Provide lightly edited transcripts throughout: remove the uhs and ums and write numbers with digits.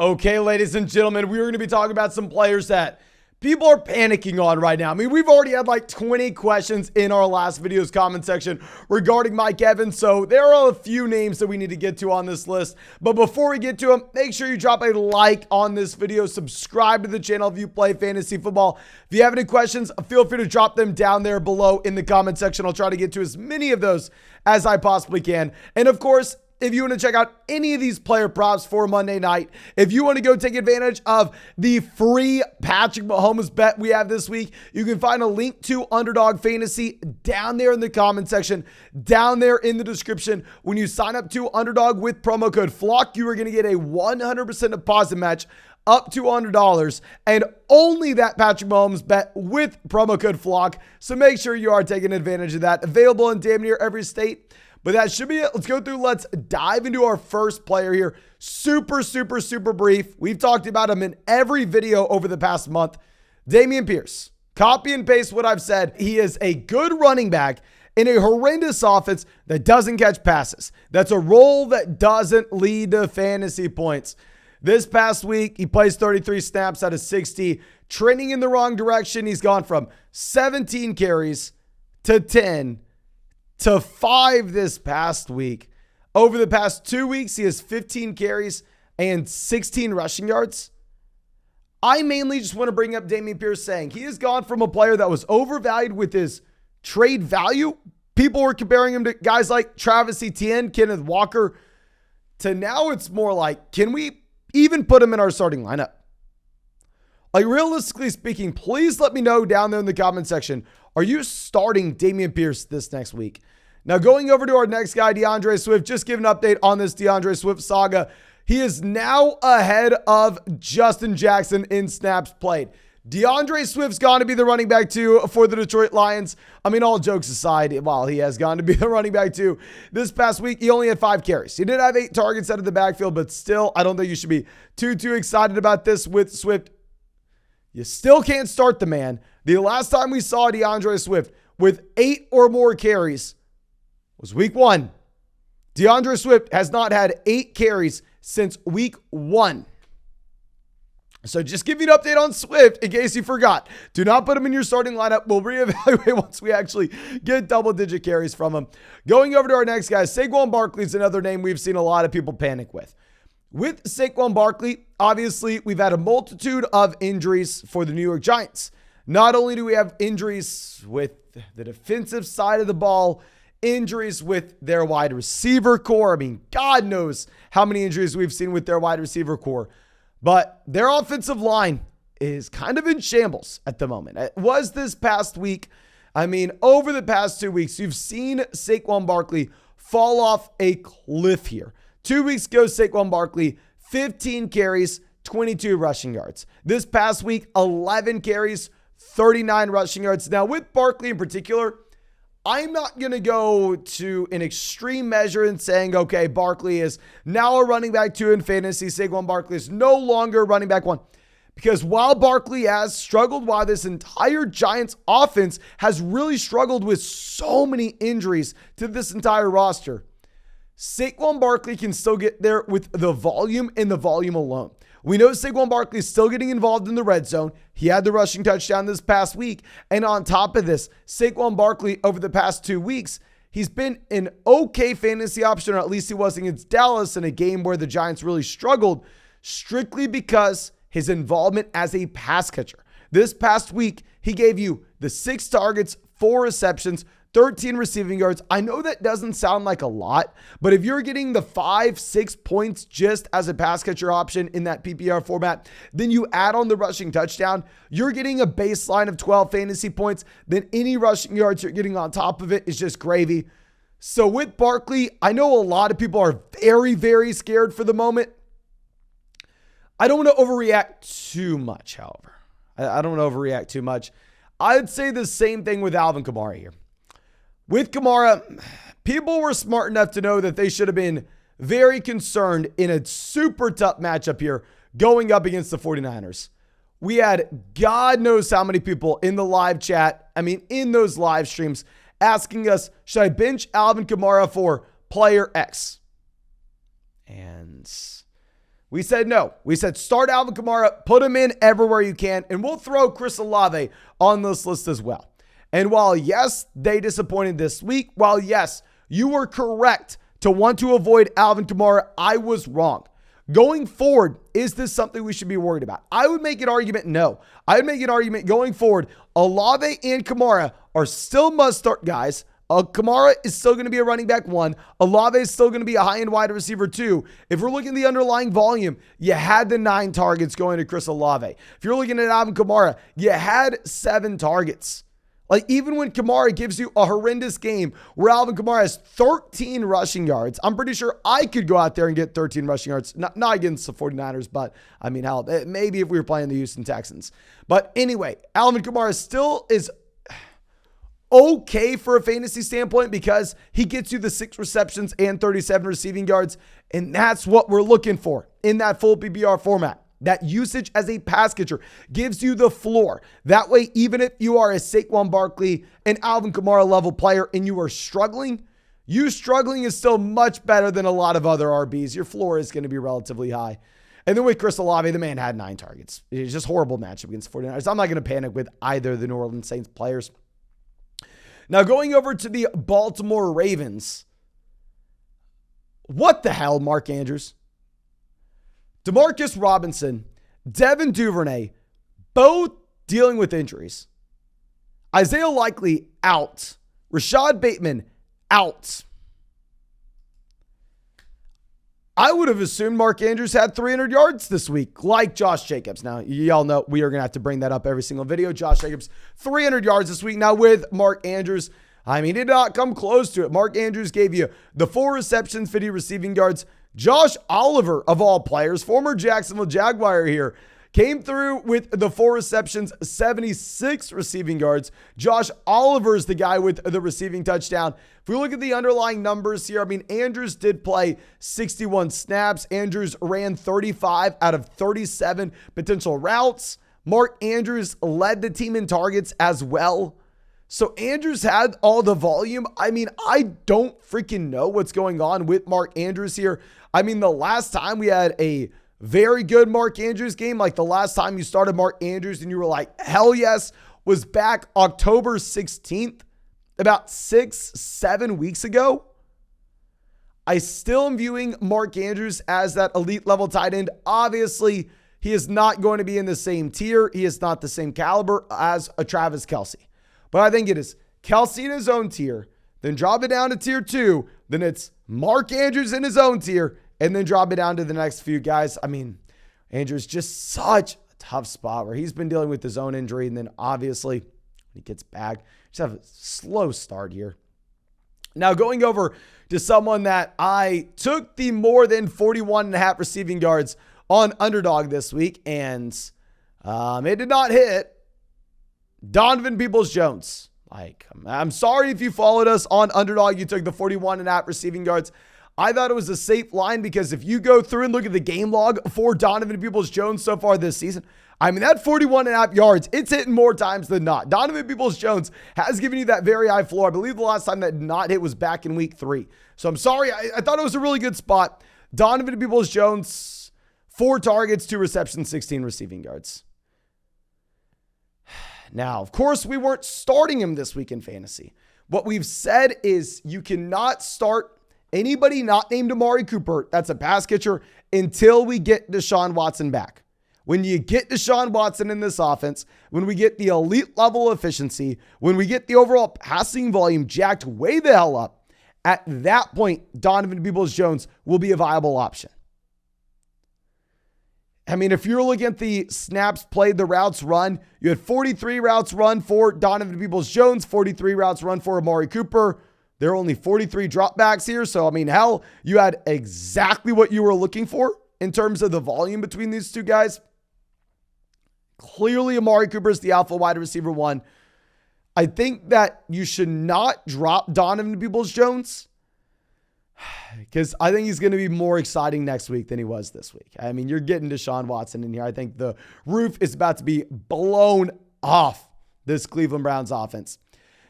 Okay, ladies and gentlemen, we're going to be talking about some players that people are panicking on right now. I mean, we've already had like 20 questions in our last video's comment section regarding Mike Evans, so there are a few names that we need to get to on this list. But before we get to them, make sure you drop a like on this video, subscribe to the channel if you play fantasy football. If you have any questions, feel free to drop them down there below in the comment section. I'll try to get to as many of those as I possibly can. And of course, if you want to check out any of these player props for Monday night, if you want to go take advantage of the free Patrick Mahomes bet we have this week, you can find a link to Underdog Fantasy down there in the comment section, down there in the description. When you sign up to Underdog with promo code FLOCK, you are going to get a 100% deposit match up to $100, and only that Patrick Mahomes bet with promo code FLOCK. So make sure you are taking advantage of that. Available in damn near every state. But that should be it. Let's go through. Let's dive into our first player here. Super brief. We've talked about him in every video over the past month. Damien Pierce. Copy and paste what I've said. He is a good running back in a horrendous offense that doesn't catch passes. That's a role that doesn't lead to fantasy points. This past week, he plays 33 snaps out of 60, trending in the wrong direction. He's gone from 17 carries to 10 to 5 this past week. Over the past 2 weeks, he has 15 carries and 16 rushing yards. I mainly just want to bring up Damien Pierce saying he has gone from a player that was overvalued with his trade value. People were comparing him to guys like Travis Etienne, Kenneth Walker, to now it's more like, can we even put him in our starting lineup? Like, realistically speaking, please let me know down there in the comment section. Are you starting Damien Pierce this next week? Now, going over to our next guy, DeAndre Swift, just give an update on this DeAndre Swift saga. He is now ahead of Justin Jackson in snaps played. DeAndre Swift's gone to be the running back two for the Detroit Lions. I mean, all jokes aside, while he has gone to be the running back two this past week, he only had 5 carries. He did have 8 targets out of the backfield, but still, I don't think you should be too excited about this with Swift. You still can't start the man. The last time we saw DeAndre Swift with 8 or more carries was week 1. DeAndre Swift has not had 8 carries since week 1. So just give you an update on Swift in case you forgot. Do not put him in your starting lineup. We'll reevaluate once we actually get double-digit carries from him. Going over to our next guy, Saquon Barkley is another name we've seen a lot of people panic with. With Saquon Barkley, obviously, we've had a multitude of injuries for the New York Giants. Not only do we have injuries with the defensive side of the ball, injuries with their wide receiver core. I mean, God knows how many injuries we've seen with their wide receiver core. But their offensive line is kind of in shambles at the moment. It was this past week. I mean, over the past 2 weeks, you've seen Saquon Barkley fall off a cliff here. 2 weeks ago, Saquon Barkley, 15 carries, 22 rushing yards. This past week, 11 carries, 39 rushing yards. Now, with Barkley in particular, I'm not going to go to an extreme measure in saying, okay, Barkley is now a running back 2 in fantasy. Saquon Barkley is no longer running back 1. Because while Barkley has struggled, while this entire Giants offense has really struggled with so many injuries to this entire roster, Saquon Barkley can still get there with the volume and the volume alone. We know Saquon Barkley is still getting involved in the red zone. He had the rushing touchdown this past week. And on top of this, Saquon Barkley over the past 2 weeks, he's been an okay fantasy option, or at least he was against Dallas in a game where the Giants really struggled, strictly because his involvement as a pass catcher. This past week, he gave you the 6 targets, 4 receptions, 13 receiving yards. I know that doesn't sound like a lot, but if you're getting the 5-6 points just as a pass catcher option in that PPR format, then you add on the rushing touchdown, you're getting a baseline of 12 fantasy points. Then any rushing yards you're getting on top of it is just gravy. So with Barkley, I know a lot of people are very scared for the moment. I don't want to overreact too much, however. I don't want to overreact too much. I'd say the same thing with Alvin Kamara here. With Kamara, people were smart enough to know that they should have been very concerned in a super tough matchup here going up against the 49ers. We had God knows how many people in the live chat, in those live streams, asking us, should I bench Alvin Kamara for player X? And We said no. We said start Alvin Kamara, put him in everywhere you can, and we'll throw Chris Olave on this list as well. And while, yes, they disappointed this week, while, yes, you were correct to want to avoid Alvin Kamara, I was wrong. Going forward, is this something we should be worried about? I would make an argument no. I would make an argument going forward, Olave and Kamara are still must-start guys. Kamara is still going to be a running back 1. Olave is still going to be a high-end wide receiver 2. If we're looking at the underlying volume, you had the 9 targets going to Chris Olave. If you're looking at Alvin Kamara, you had 7 targets. Like, even when Kamara gives you a horrendous game where Alvin Kamara has 13 rushing yards, I'm pretty sure I could go out there and get 13 rushing yards. Not against the 49ers, but I mean, hell, maybe if we were playing the Houston Texans. But anyway, Alvin Kamara still is okay for a fantasy standpoint because he gets you the 6 receptions and 37 receiving yards. And that's what we're looking for in that full PPR format. That usage as a pass catcher gives you the floor. That way, even if you are a Saquon Barkley and Alvin Kamara level player and you are struggling, you struggling is still much better than a lot of other RBs. Your floor is going to be relatively high. And then with Chris Olave, the man had 9 targets. It's just horrible matchup against the 49ers. I'm not going to panic with either of the New Orleans Saints players. Now, going over to the Baltimore Ravens. What the hell, Mark Andrews? Demarcus Robinson, Devin Duvernay, both dealing with injuries. Isaiah Likely out. Rashad Bateman out. I would have assumed Mark Andrews had 300 yards this week, like Josh Jacobs. Now, y'all know we are going to have to bring that up every single video. Josh Jacobs, 300 yards this week. Now, with Mark Andrews, I mean, he did not come close to it. Mark Andrews gave you the 4 receptions, 50 receiving yards. Josh Oliver, of all players, former Jacksonville Jaguar here, came through with the 4 receptions, 76 receiving yards. Josh Oliver is the guy with the receiving touchdown. If we look at the underlying numbers here, I mean, Andrews did play 61 snaps. Andrews ran 35 out of 37 potential routes. Mark Andrews led the team in targets as well. So Andrews had all the volume. I mean, I don't freaking know what's going on with Mark Andrews here. I mean, the last time we had a very good Mark Andrews game, like the last time you started Mark Andrews and you were like, hell yes, was back October 16th, about 6-7 weeks ago. I still am viewing Mark Andrews as that elite level tight end. Obviously, he is not going to be in the same tier. He is not the same caliber as a Travis Kelce. But I think it is Kelce in his own tier, then drop it down to tier 2, then it's Mark Andrews in his own tier, and then drop it down to the next few guys. I mean, Andrews just such a tough spot where he's been dealing with his own injury, and then obviously when he gets back, just have a slow start here. Now going over to someone that I took the more than 41.5 receiving yards on Underdog this week, and it did not hit. Donovan Peoples-Jones. Like, I'm sorry if you followed us on Underdog, you took the 41.5 receiving yards. I thought it was a safe line because if you go through and look at the game log for Donovan Peoples-Jones so far this season, I mean, that 41.5 yards, it's hitting more times than not. Donovan Peoples-Jones has given you that very high floor. I believe the last time that did not hit was back in week 3. So I'm sorry. I thought it was a really good spot. Donovan Peoples-Jones, 4 targets, 2 receptions, 16 receiving yards. Now, of course, we weren't starting him this week in fantasy. What we've said is you cannot start anybody not named Amari Cooper, that's a pass catcher, until we get Deshaun Watson back. When you get Deshaun Watson in this offense, when we get the elite level efficiency, when we get the overall passing volume jacked way the hell up, at that point, Donovan Peoples-Jones will be a viable option. I mean, if you're looking at the snaps played, the routes run, you had 43 routes run for Donovan Peoples-Jones, 43 routes run for Amari Cooper. There are only 43 dropbacks here. So, I mean, hell, you had exactly what you were looking for in terms of the volume between these two guys. Clearly, Amari Cooper is the alpha wide receiver 1. I think that you should not drop Donovan Peoples-Jones because I think he's going to be more exciting next week than he was this week. I mean, you're getting Deshaun Watson in here. I think the roof is about to be blown off this Cleveland Browns offense.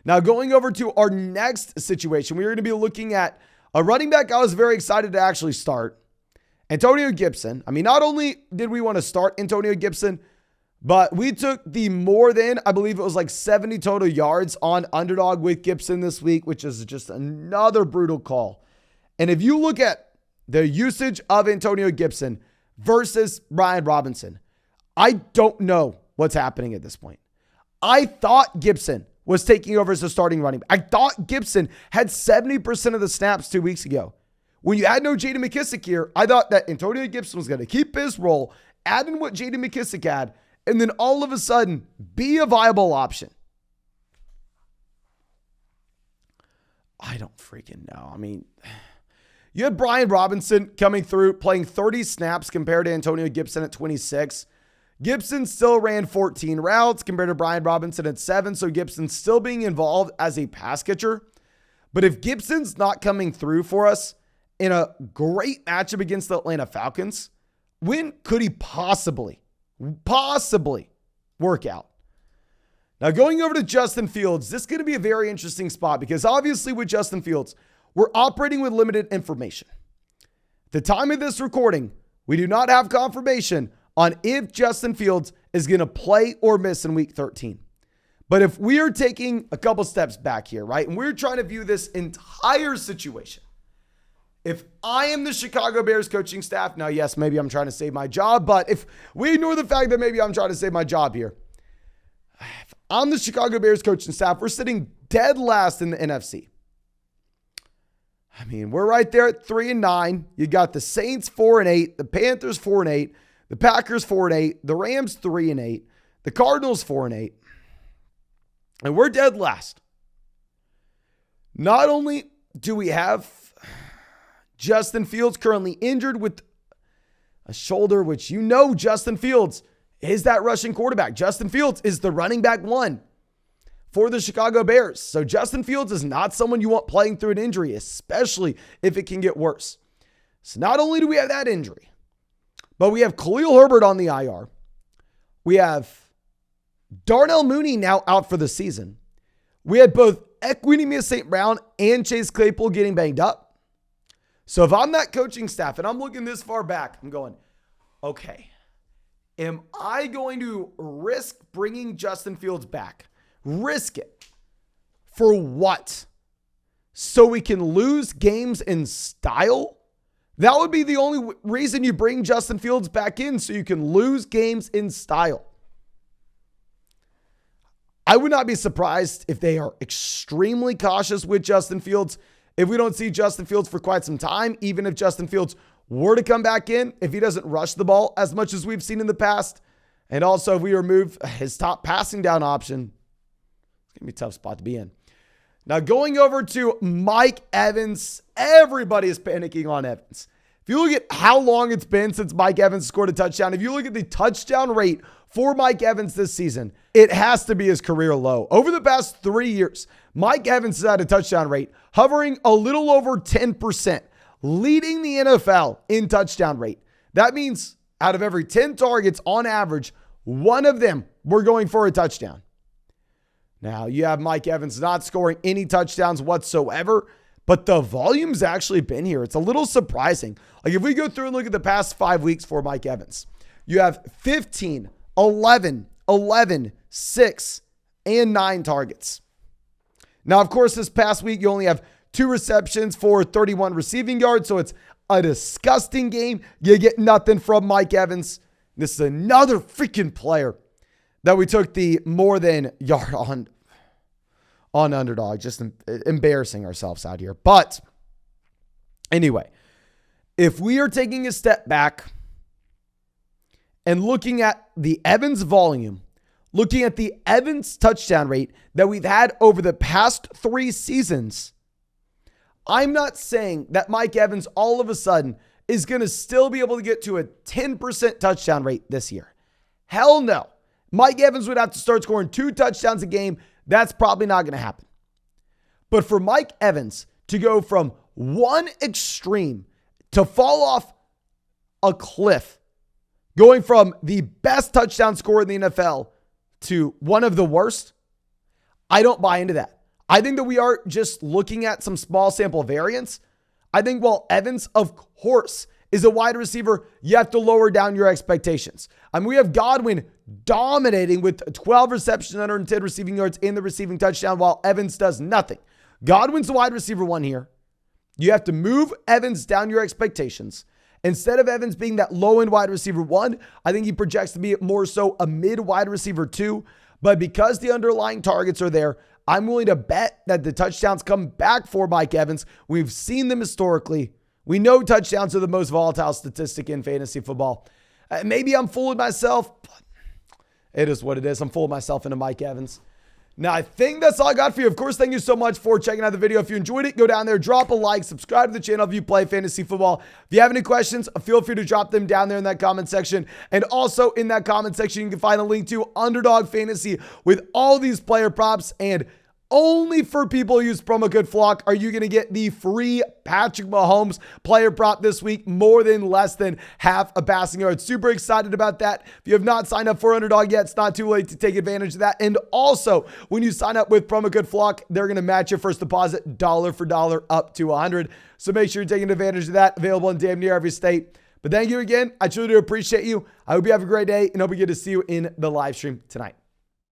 Now, going over to our next situation, we're going to be looking at a running back I was very excited to actually start. Antonio Gibson. I mean, not only did we want to start Antonio Gibson, but we took the more than, I believe it was like 70 total yards on underdog with Gibson this week, which is just another brutal call. And if you look at the usage of Antonio Gibson versus Brian Robinson, I don't know what's happening at this point. I thought Gibson was taking over as a starting running back. I thought Gibson had 70% of the snaps 2 weeks ago. When you had no J.D. McKissic here, I thought that Antonio Gibson was going to keep his role, add in what J.D. McKissic had, and then all of a sudden be a viable option. I don't freaking know. I mean, you had Brian Robinson coming through, playing 30 snaps compared to Antonio Gibson at 26. Gibson still ran 14 routes compared to Brian Robinson at 7, so Gibson's still being involved as a pass catcher. But if Gibson's not coming through for us in a great matchup against the Atlanta Falcons, when could he possibly work out? Now, going over to Justin Fields, this is going to be a very interesting spot because obviously with Justin Fields, we're operating with limited information. At the time of this recording, we do not have confirmation on if Justin Fields is going to play or miss in week 13. But if we are taking a couple steps back here, right, and we're trying to view this entire situation, if I am the Chicago Bears coaching staff, now, yes, maybe I'm trying to save my job, but if we ignore the fact that maybe I'm trying to save my job here, if I'm the Chicago Bears coaching staff, we're sitting dead last in the NFC. I mean, we're right there at 3-9. You got the Saints 4-8, the Panthers 4-8, the Packers 4-8, the Rams 3-8, the Cardinals 4-8, and we're dead last. Not only do we have Justin Fields currently injured with a shoulder, which you know Justin Fields is that rushing quarterback. Justin Fields is the running back one for the Chicago Bears. So Justin Fields is not someone you want playing through an injury, especially if it can get worse. So not only do we have that injury, but we have Khalil Herbert on the IR. We have Darnell Mooney now out for the season. We had both Equanimeous St. Brown and Chase Claypool getting banged up. So if I'm that coaching staff and I'm looking this far back, I'm going, okay, am I going to risk bringing Justin Fields back? Risk it. For what? So we can lose games in style? That would be the only reason you bring Justin Fields back in, so you can lose games in style. I would not be surprised if they are extremely cautious with Justin Fields. If we don't see Justin Fields for quite some time, even if Justin Fields were to come back in, if he doesn't rush the ball as much as we've seen in the past, and also if we remove his top passing down option, it's going to be a tough spot to be in. Now, going over to Mike Evans, everybody is panicking on Evans. If you look at how long it's been since Mike Evans scored a touchdown, if you look at the touchdown rate for Mike Evans this season, it has to be his career low. Over the past 3 years, Mike Evans has had a touchdown rate hovering a little over 10%, leading the NFL in touchdown rate. That means out of every 10 targets on average, one of them were going for a touchdown. Now, you have Mike Evans not scoring any touchdowns whatsoever, but the volume's actually been here. It's a little surprising. Like if we go through and look at the past 5 weeks for Mike Evans, you have 15, 11, 11, 6, and 9 targets. Now, of course, this past week, you only have 2 receptions for 31 receiving yards, so it's a disgusting game. You get nothing from Mike Evans. This is another freaking player that we took the more than yard on underdog. Just embarrassing ourselves out here. But anyway, if we are taking a step back and looking at the Evans volume, looking at the Evans touchdown rate that we've had over the past 3 seasons, I'm not saying that Mike Evans all of a sudden is going to still be able to get to a 10% touchdown rate this year. Hell no. Mike Evans would have to start scoring 2 touchdowns a game. That's probably not going to happen. But for Mike Evans to go from one extreme to fall off a cliff, going from the best touchdown scorer in the NFL to one of the worst, I don't buy into that. I think that we are just looking at some small sample variance. I think while Evans, of course, is a wide receiver, you have to lower down your expectations. I mean, we have Godwin dominating with 12 receptions, 110 receiving yards in the receiving touchdown, while Evans does nothing. Godwin's the wide receiver 1 here. You have to move Evans down your expectations. Instead of Evans being that low-end wide receiver 1, I think he projects to be more so a mid-wide receiver 2. But because the underlying targets are there, I'm willing to bet that the touchdowns come back for Mike Evans. We've seen them historically. We know touchdowns are the most volatile statistic in fantasy football. Maybe I'm fooling myself, but it is what it is. I'm fooling myself into Mike Evans. Now, I think that's all I got for you. Of course, thank you so much for checking out the video. If you enjoyed it, go down there, drop a like, subscribe to the channel if you play fantasy football. If you have any questions, feel free to drop them down there in that comment section. And also in that comment section, you can find a link to Underdog Fantasy with all these player props. And only for people who use promo code FLOCK are you going to get the free Patrick Mahomes player prop this week, more than less than half a passing yard. Super excited about that. If you have not signed up for Underdog yet, it's not too late to take advantage of that. And also, when you sign up with promo code FLOCK, they're going to match your first deposit dollar for dollar up to $100. So make sure you're taking advantage of that. Available in damn near every state. But thank you again. I truly do appreciate you. I hope you have a great day and hope we get to see you in the live stream tonight.